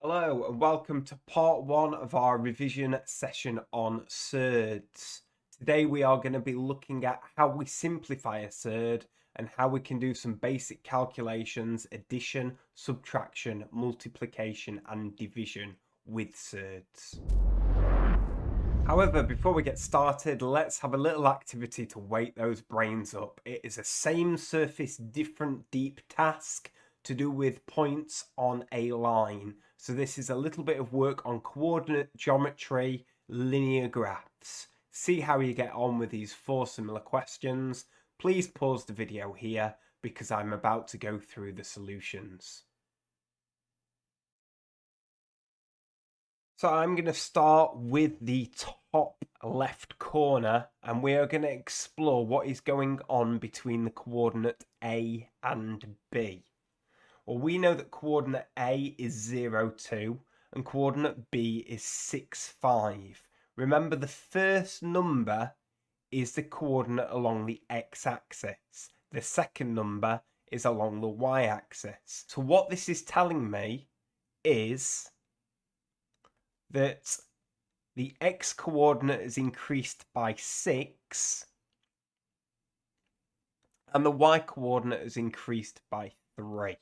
Hello and welcome to part one of our revision session on surds. Today we are going to be looking at how we simplify a surd and how we can do some basic calculations, addition, subtraction, multiplication and division with surds. However, before we get started, let's have a little activity to wake those brains up. It is a same surface, different deep task to do with points on a line. So this is a little bit of work on coordinate geometry, linear graphs. See how you get on with these four similar questions. Please pause the video here because I'm about to go through the solutions. So I'm going to start with the top left corner and we are going to explore what is going on between the coordinate A and B. Well, we know that coordinate A is 0, 2 and coordinate B is 6, 5. Remember, the first number is the coordinate along the x-axis. The second number is along the y-axis. So what this is telling me is that the x coordinate is increased by 6 and the y coordinate is increased by 3.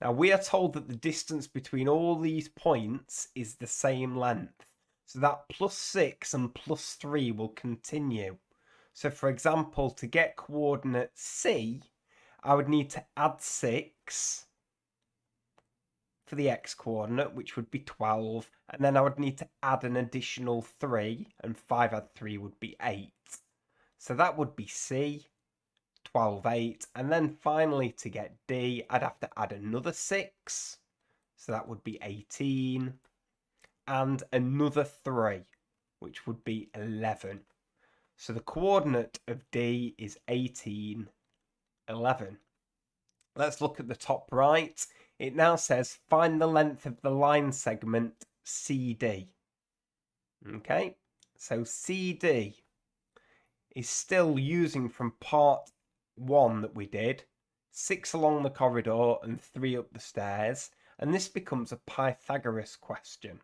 Now we are told that the distance between all these points is the same length. So that plus 6 and plus 3 will continue. So for example, to get coordinate C, I would need to add 6 for the x coordinate, which would be 12, and then I would need to add an additional 3, and 5 add 3 would be 8. So that would be C, 12, 8, and then finally to get D, I'd have to add another 6, so that would be 18, and another 3, which would be 11. So the coordinate of D is 18, 11. Let's look at the top right. It now says find the length of the line segment CD. Okay, so CD is still using from part 1 that we did, 6 along the corridor and 3 up the stairs, and this becomes a Pythagoras question.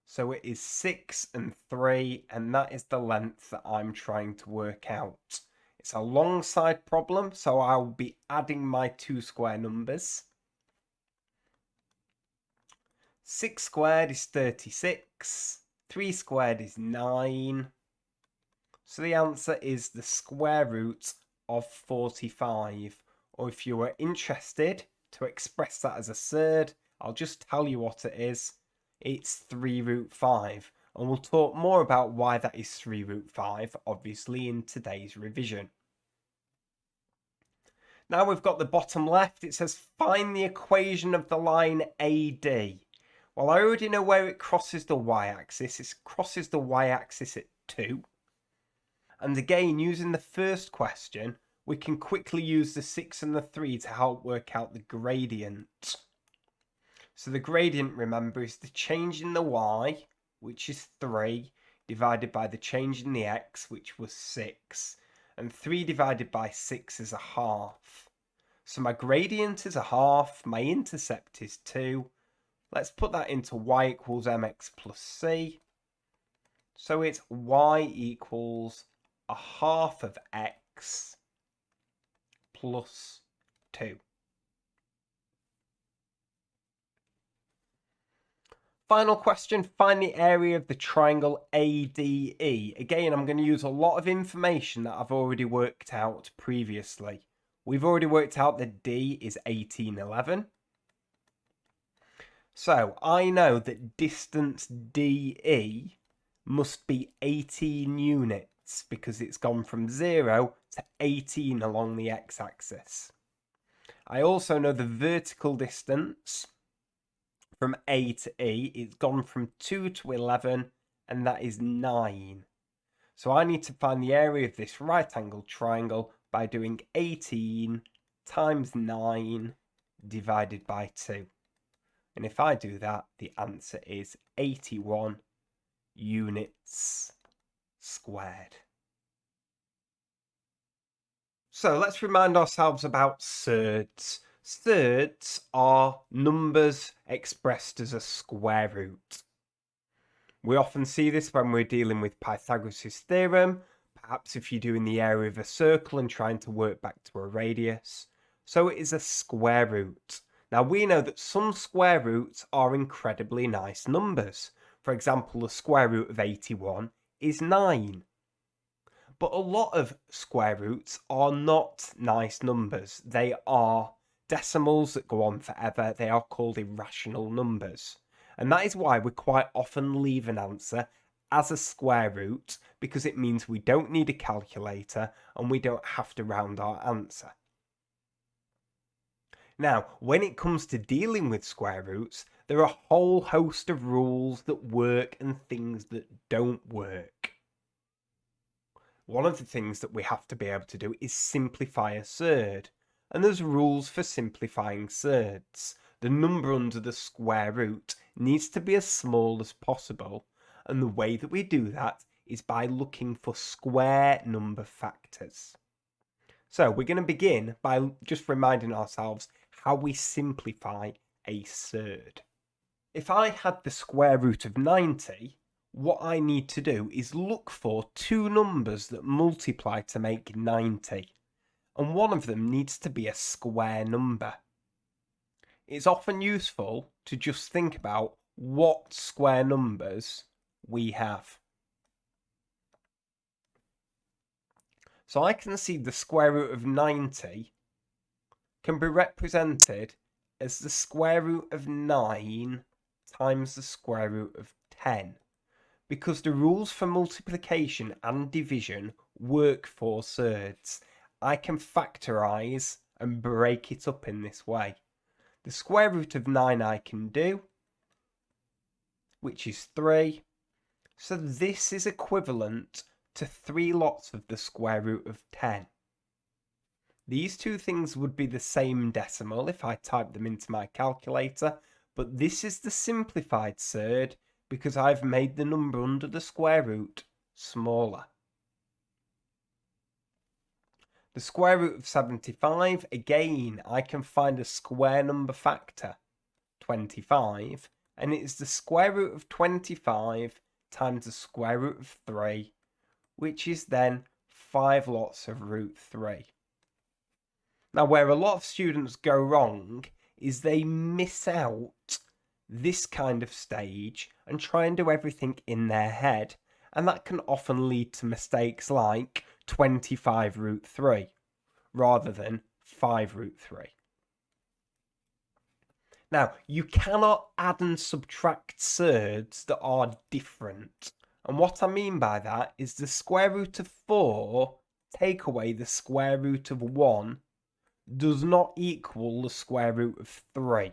So it is 6 and 3, and that is the length that I'm trying to work out. It's a long side problem, so I'll be adding my two square numbers. 6 squared is 36, 3 squared is 9. So the answer is the square root of 45. Or if you are interested to express that as a surd, I'll just tell you what it is. It's 3 root 5. And we'll talk more about why that is 3 root 5, obviously, in today's revision. Now we've got the bottom left. It says find the equation of the line AD. Well, I already know where it crosses the y-axis. It crosses the y-axis at 2. And again, using the first question, we can quickly use the 6 and the 3 to help work out the gradient. So the gradient, remember, is the change in the y, which is 3, divided by the change in the x, which was 6. And 3 divided by 6 is a half. So my gradient is a half, my intercept is 2. Let's put that into y equals mx plus c. So it's y equals a half of x plus 2. Final question, find the area of the triangle ADE. Again, I'm going to use a lot of information that I've already worked out previously. We've already worked out that D is 1811. So I know that distance DE must be 18 units because it's gone from 0 to 18 along the x-axis. I also know the vertical distance from A to E, it's gone from 2 to 11, and that is 9. So I need to find the area of this right-angled triangle by doing 18 times 9 divided by 2. And if I do that, the answer is 81 units squared. So let's remind ourselves about surds. Surds are numbers expressed as a square root. We often see this when we're dealing with Pythagoras' theorem, perhaps if you're doing the area of a circle and trying to work back to a radius. So it is a square root. Now we know that some square roots are incredibly nice numbers. For example, the square root of 81 is 9. But a lot of square roots are not nice numbers. They are decimals that go on forever. They are called irrational numbers. And that is why we quite often leave an answer as a square root, because it means we don't need a calculator and we don't have to round our answer. Now, when it comes to dealing with square roots, there are a whole host of rules that work and things that don't work. One of the things that we have to be able to do is simplify a surd. And there's rules for simplifying surds. The number under the square root needs to be as small as possible. And the way that we do that is by looking for square number factors. So we're going to begin by just reminding ourselves how we simplify a surd. If I had the square root of 90, what I need to do is look for two numbers that multiply to make 90. And one of them needs to be a square number. It's often useful to just think about what square numbers we have. So I can see the square root of 90 can be represented as the square root of 9 times the square root of 10. Because the rules for multiplication and division work for surds. I can factorise and break it up in this way. The square root of 9 I can do, which is 3. So this is equivalent to 3 lots of the square root of 10. These two things would be the same decimal if I typed them into my calculator, but this is the simplified surd because I've made the number under the square root smaller. The square root of 75, again, I can find a square number factor, 25, and it is the square root of 25 times the square root of 3, which is then 5 lots of root 3. Now, where a lot of students go wrong is they miss out this kind of stage and try and do everything in their head, and that can often lead to mistakes like 25 root 3 rather than 5 root 3. Now, you cannot add and subtract surds that are different, and what I mean by that is the square root of 4 take away the square root of 1 does not equal the square root of 3.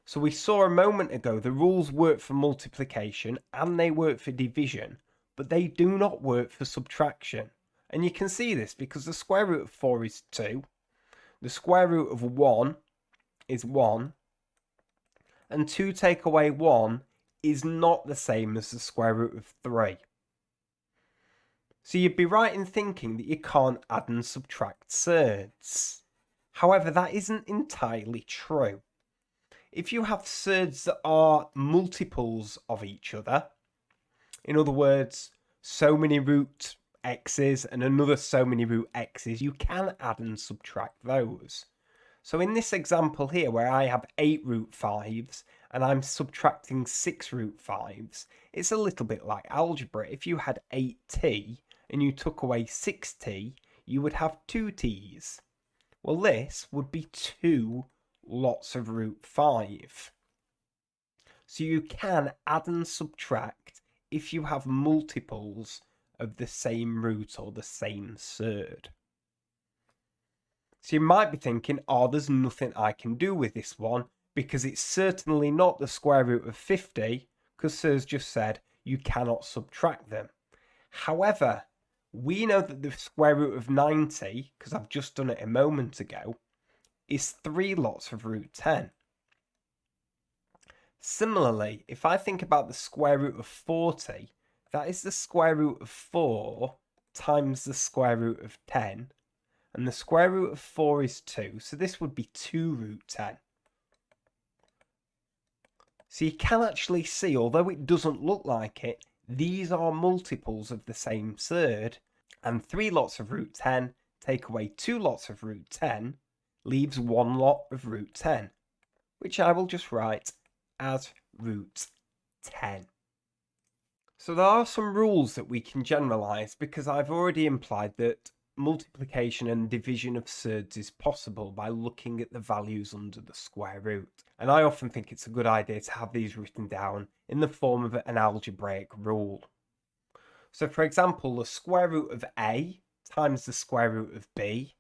So we saw a moment ago the rules work for multiplication and they work for division, but they do not work for subtraction. And you can see this because the square root of 4 is 2, the square root of 1 is 1, and 2 take away 1 is not the same as the square root of 3. So you'd be right in thinking that you can't add and subtract surds. However, that isn't entirely true. If you have surds that are multiples of each other, in other words, so many root x's and another so many root x's, you can add and subtract those. So in this example here, where I have 8 root 5s and I'm subtracting 6 root 5s, it's a little bit like algebra. If you had 8t and you took away 6t, you would have 2t's. Well, this would be 2 lots of root 5. So you can add and subtract if you have multiples of the same root or the same surd. So you might be thinking, oh, there's nothing I can do with this one because it's certainly not the square root of 50 because Surds just said you cannot subtract them. However, we know that the square root of 90, because I've just done it a moment ago, is 3 lots of root 10. Similarly, if I think about the square root of 40, that is the square root of 4 times the square root of 10, And the square root of 4 is 2. So this would be 2 root 10. So you can actually see, although it doesn't look like it, these are multiples of the same surd. And 3 lots of root 10 take away 2 lots of root 10, leaves 1 lot of root 10, which I will just write as root 10. So there are some rules that we can generalise, because I've already implied that multiplication and division of surds is possible by looking at the values under the square root. And I often think it's a good idea to have these written down in the form of an algebraic rule. So for example, the square root of a times the square root of b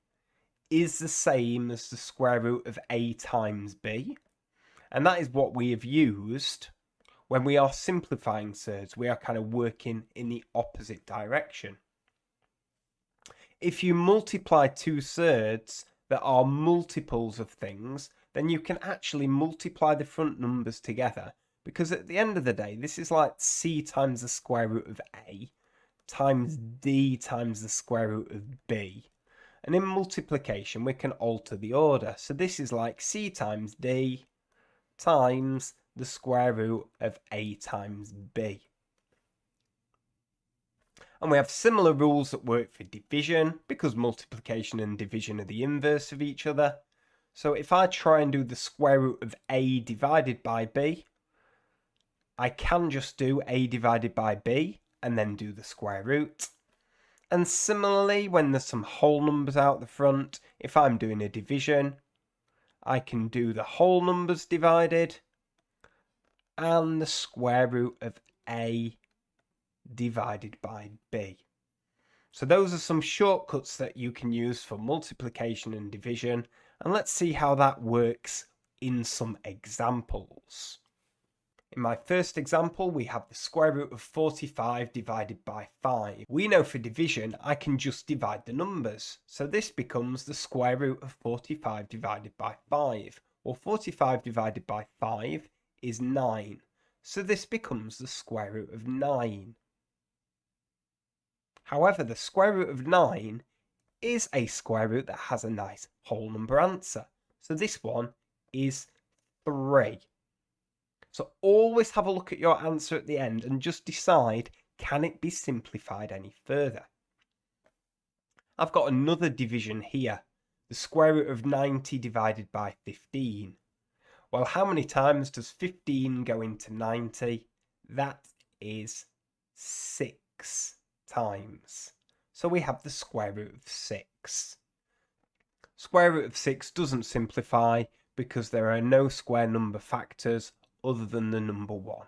is the same as the square root of a times b. And that is what we have used when we are simplifying surds. We are kind of working in the opposite direction. If you multiply two surds that are multiples of things, then you can actually multiply the front numbers together, because at the end of the day, this is like c times the square root of a times d times the square root of b. And in multiplication, we can alter the order. So this is like c times d times the square root of a times b. And we have similar rules that work for division, because multiplication and division are the inverse of each other. So if I try and do the square root of a divided by b, I can just do a divided by b and then do the square root. And similarly, when there's some whole numbers out the front, if I'm doing a division, I can do the whole numbers divided and the square root of a divided by b. So those are some shortcuts that you can use for multiplication and division, and let's see how that works in some examples. In my first example, we have the square root of 45 divided by 5. We know for division, I can just divide the numbers. So this becomes the square root of 45 divided by 5. Well, 45 divided by 5 is 9. So this becomes the square root of 9. However, the square root of 9 is a square root that has a nice whole number answer. So this one is 3. So always have a look at your answer at the end and just decide, can it be simplified any further? I've got another division here. The square root of 90 divided by 15. Well, how many times does 15 go into 90? That is 6 times. So we have the square root of 6. Square root of 6 doesn't simplify because there are no square number factors other than the number 1.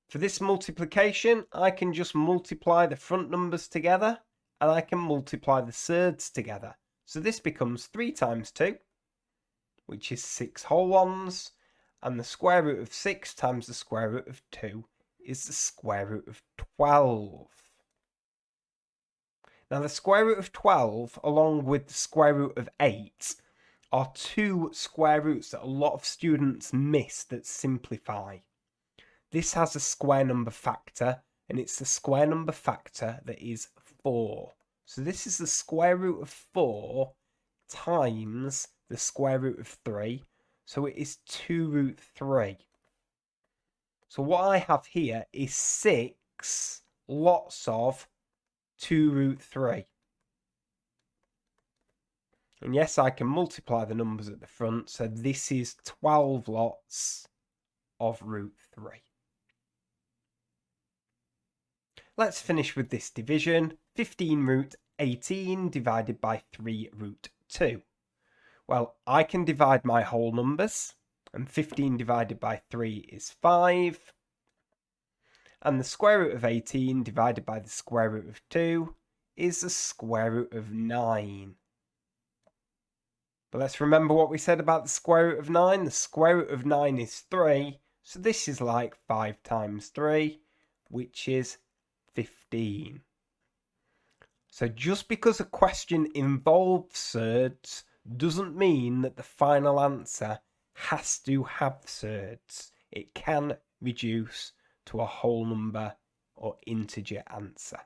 For this multiplication, I can just multiply the front numbers together and I can multiply the surds together. So this becomes 3 times 2, which is 6 whole ones, and the square root of 6 times the square root of 2 is the square root of 12. Now the square root of 12, along with the square root of 8, are two square roots that a lot of students miss that simplify. This has a square number factor, and it's the square number factor that is 4. So this is the square root of 4 times the square root of 3. So it is 2 root 3. So what I have here is 6 lots of 2 root 3. And yes, I can multiply the numbers at the front, so this is 12 lots of root 3. Let's finish with this division. 15 root 18 divided by 3 root 2. Well, I can divide my whole numbers, and 15 divided by 3 is 5. And the square root of 18 divided by the square root of 2 is the square root of 9. But let's remember what we said about the square root of 9. The square root of 9 is 3. So this is like 5 times 3, which is 15. So just because a question involves surds doesn't mean that the final answer has to have surds. It can reduce to a whole number or integer answer.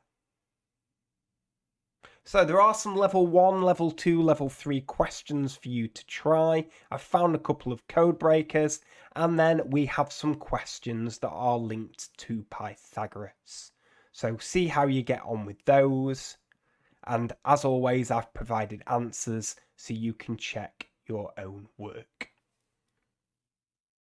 So there are some level 1, level 2, level 3 questions for you to try. I've found a couple of code breakers, and then we have some questions that are linked to Pythagoras. So see how you get on with those. And as always, I've provided answers so you can check your own work.